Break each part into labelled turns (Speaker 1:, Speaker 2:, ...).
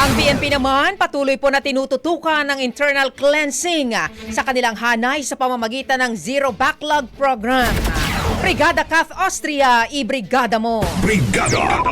Speaker 1: Ang PNP naman patuloy po na tinututukan ng internal cleansing sa kanilang hanay sa pamamagitan ng Zero Backlog Program. Brigada Kath Austria, i-brigada mo!
Speaker 2: Brigada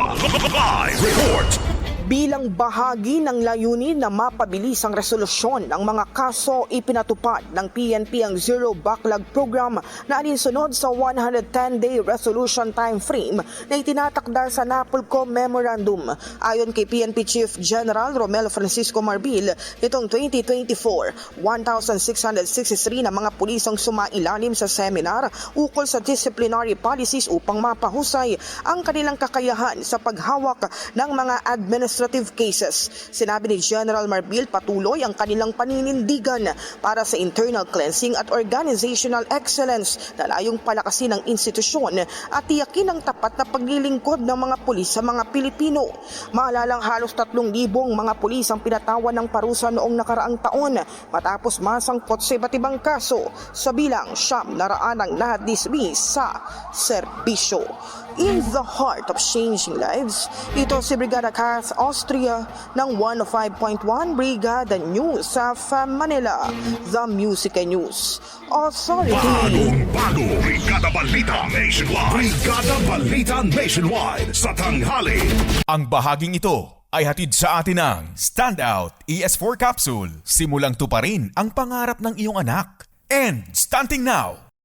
Speaker 2: Live Report.
Speaker 3: Bilang bahagi ng layunin na mapabilis ang resolusyon ng mga kaso, ipinatupad ng PNP ang Zero Backlog Program na alinsunod sa 110-day resolution time frame na itinatakda sa NAPOLCO Memorandum. Ayon kay PNP Chief General Romel Francisco Marbil, itong 2024, 1,663 na mga pulis ang sumailalim sa seminar ukol sa disciplinary policies upang mapahusay ang kanilang kakayahan sa paghawak ng mga administrative cases. Sinabi ni General Marbil, patuloy ang kanilang paninindigan para sa internal cleansing at organizational excellence na layong palakasin ang institusyon at tiyakin ang tapat na paglilingkod ng mga pulis sa mga Pilipino. Maalalang halos 3,000 mga pulis ang pinatawan ng parusa noong nakaraang taon matapos masangkot sa iba't ibang kaso sa bilang 900 ang na-dismiss sa serbisyo. In the heart of changing lives, ito si Brigada Kath Austria ng 105.1 Brigada News sa Manila, The Music and News Authority.
Speaker 2: Bago Brigada Balita Nationwide. Brigada Balita Nationwide sa tanghali.
Speaker 4: Ang bahaging ito ay hatid sa atin ng Standout ES4 Capsule. Simulang tuparin ang pangarap ng iyong anak. And stunting now,